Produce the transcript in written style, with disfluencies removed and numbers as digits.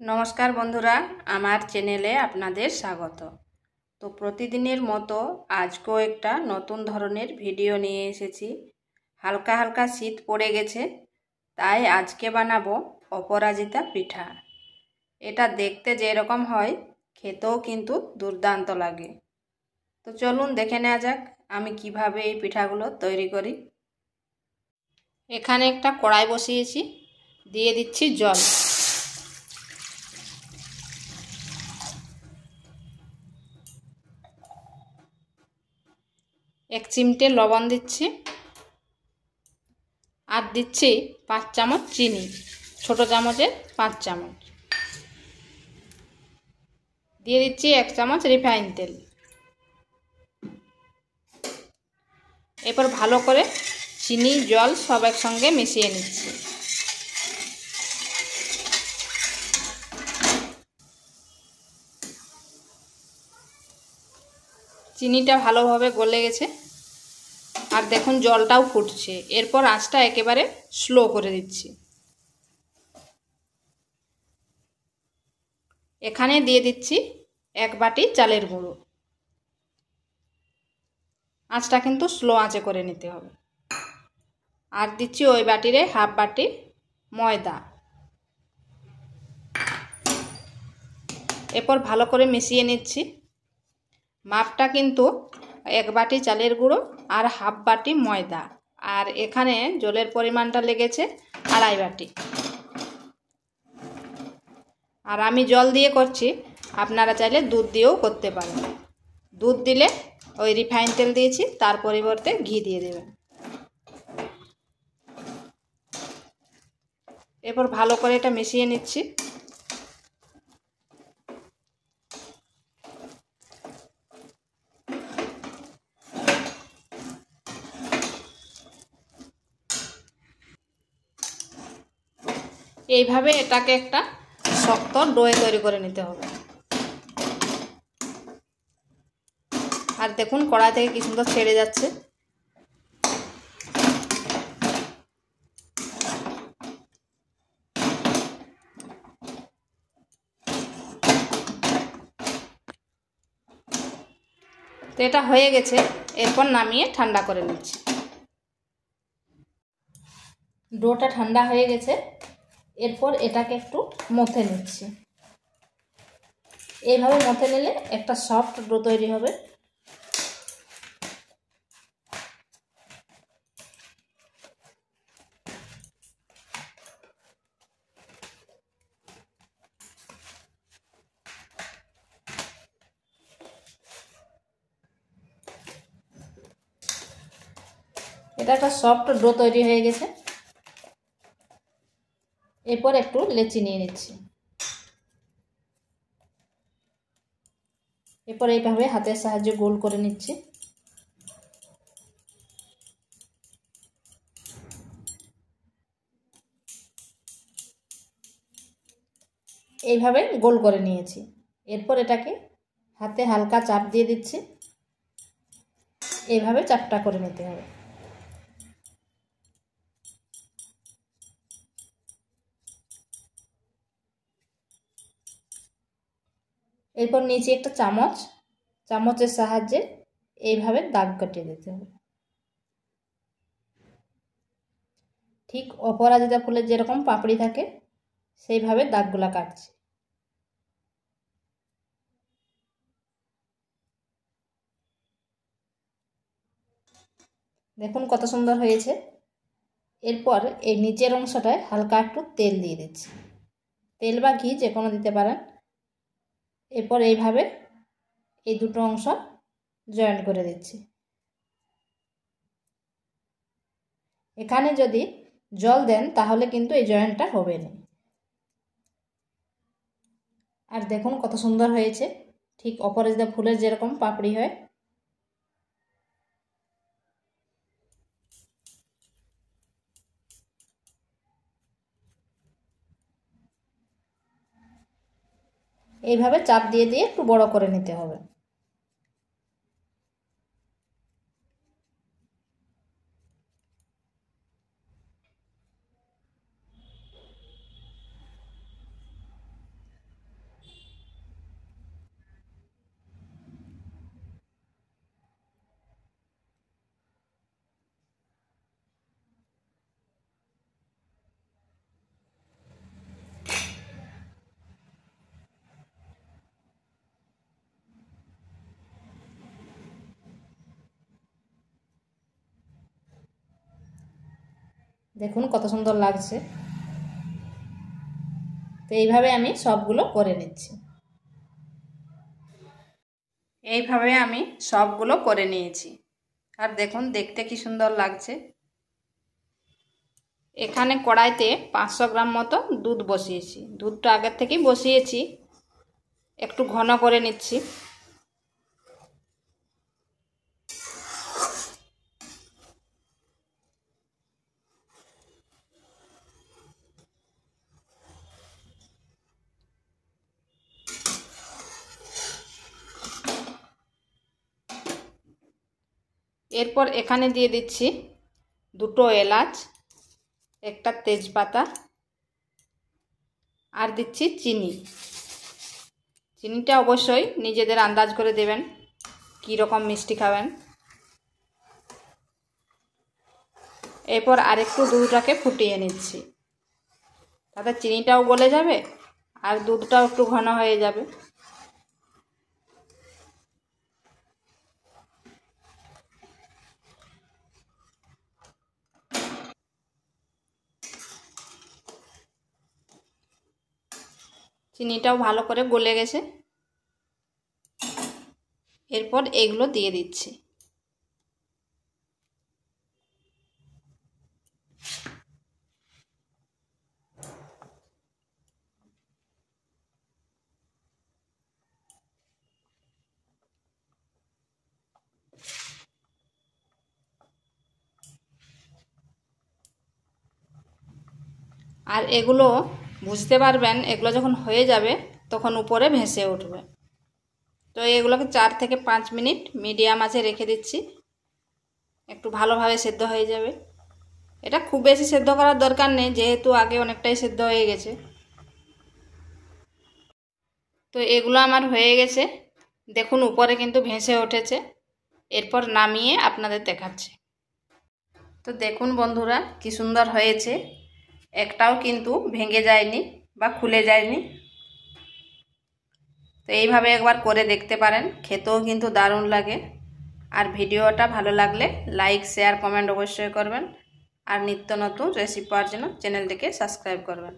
নমস্কার বন্ধুরা, আমার চ্যানেলে আপনাদের স্বাগত। তো প্রতিদিনের মতো আজকেও একটা নতুন ধরনের ভিডিও নিয়ে এসেছি। হালকা হালকা শীত পড়ে গেছে, তাই আজকে বানাবো অপরাজিতা পিঠা। এটা দেখতে যেরকম হয়, খেতেও কিন্তু দুর্দান্ত লাগে। তো চলুন দেখে নেওয়া যাক আমি কিভাবে এই পিঠাগুলো তৈরি করি। এখানে একটা কড়াই বসিয়েছি, দিয়ে দিচ্ছি জল। এক চিমটে লবণ দিচ্ছি, আর দিচ্ছি 5 চামচ চিনি, ছোট চামচে 5 চামচ। দিয়ে দিচ্ছি 1 চামচ রিফাইন তেল। এরপর ভালো করে চিনি জল সব একসঙ্গে মিশিয়ে নিচ্ছি। চিনিটা ভালোভাবে গলে গেছে, আর দেখুন জলটাও ফুটছে। এরপর আঁচটা একেবারে স্লো করে দিচ্ছি। এখানে দিয়ে দিচ্ছি 1 বাটি চালের গুঁড়ো। আঁচটা কিন্তু স্লো আঁচে করে নিতে হবে। আর দিচ্ছি ওই বাটিরে হাফ বাটি ময়দা। এরপর ভালো করে মিশিয়ে নিচ্ছি। মাপটা কিন্তু 1 বাটি চালের গুঁড়ো আর হাফ বাটি ময়দা, আর এখানে জলের পরিমাণটা লেগেছে 2.5 বাটি। আর আমি জল দিয়ে করছি, আপনারা চাইলে দুধ দিয়েও করতে পারেন। দুধ দিলে ওই রিফাইন তেল দিয়েছি, তার পরিবর্তে ঘি দিয়ে দেবেন। এরপর ভালো করে এটা মিশিয়ে নিচ্ছি। এইভাবে এটাকে একটা শক্ত ডো তৈরি করে নিতে হবে। আর দেখুন কড়াই থেকে কি সুন্দর ছেড়ে যাচ্ছে। তো এটা হয়ে গেছে, এরপর নামিয়ে ঠান্ডা করে নিচ্ছি। ডোটা ঠান্ডা হয়ে গেছে, এরপর এটাকে একটু মথে নিচ্ছি। এইভাবে মথে নিলে একটা সফট ডো তৈরি হবে। এটা একটা সফট ডো তৈরি হয়ে গেছে। এরপর একটু লেচি নিয়ে নিচ্ছি। এরপর এইভাবে হাতের সাহায্যে গোল করে নিচ্ছি। এইভাবে গোল করে নিয়েছি। এরপর এটাকে হাতে হালকা চাপ দিয়ে দিচ্ছি। এইভাবে চাপটা করে নিতে হবে। এরপর নিচে একটা চামচের সাহায্যে এইভাবে দাগ কাটিয়ে দিতে হবে। ঠিক অপরাজিতা ফুলের যেরকম পাপড়ি থাকে সেইভাবে দাগগুলা কাটছি। দেখুন কত সুন্দর হয়েছে। এরপর এই নিচের অংশটায় হালকা একটু তেল দিয়ে দিচ্ছি। তেল বা ঘি যে কোনো দিতে পারেন। এরপর এইভাবে এই দুটো অংশ জয়েন্ট করে দিচ্ছি। এখানে যদি জল দেন তাহলে কিন্তু এই জয়েন্টটা হবে না। আর দেখুন কত সুন্দর হয়েছে, ঠিক অপরাজিতা ফুলের যেরকম পাপড়ি হয়। এইভাবে চাপ দিয়ে দিয়ে একটু বড় করে নিতে হবে। দেখুন কত সুন্দর লাগছে। তো এইভাবে আমি সবগুলো করে নিচ্ছি। এইভাবে আমি সবগুলো করে নিয়েছি। আর দেখুন দেখতে কি সুন্দর লাগছে। এখানে কড়াইতে 500 গ্রাম মতো দুধ বসিয়েছি। দুধটা আগের থেকেই বসিয়েছি, একটু ঘন করে নিচ্ছি। এরপর এখানে দিয়ে দিচ্ছি 2টো এলাচ, একটা তেজপাতা, আর দিচ্ছি চিনি। চিনিটা অবশ্যই নিজেদের আন্দাজ করে দেবেন কী রকম মিষ্টি খাবেন। এরপর আরেকটু দুধটাকে ফুটিয়ে নিচ্ছি, তাতে চিনিটাও গলে যাবে আর দুধটাও একটু ঘন হয়ে যাবে। চিনিটাও ভালো করে গলে গেছে। এরপর এগুলো দিয়ে দিচ্ছি। আর এগুলো বুঝতে পারবেন, এগুলো যখন হয়ে যাবে তখন উপরে ভেসে উঠবে। তো এগুলোকে 4 থেকে 5 মিনিট মিডিয়াম আঁচে রেখে দিচ্ছি, একটু ভালোভাবে সেদ্ধ হয়ে যাবে। এটা খুব বেশি সেদ্ধ করার দরকার নেই, যেহেতু আগে অনেকটাই সেদ্ধ হয়ে গেছে। তো এগুলো আমার হয়ে গেছে, দেখুন উপরে কিন্তু ভেসে উঠেছে। এরপর নামিয়ে আপনাদের দেখাচ্ছি। তো দেখুন বন্ধুরা কি সুন্দর হয়েছে, একটাও কিন্তু ভেঙে যায়নি বা খুলে যায়নি। তো এইভাবে একবার করে দেখতে পারেন, খেতেও কিন্তু দারুণ লাগে। আর ভিডিওটা ভালো লাগলে লাইক, শেয়ার, কমেন্ট অবশ্যই করবেন। আর নিত্য নতুন রেসিপি পাওয়ার জন্য চ্যানেলটিকে সাবস্ক্রাইব করবেন।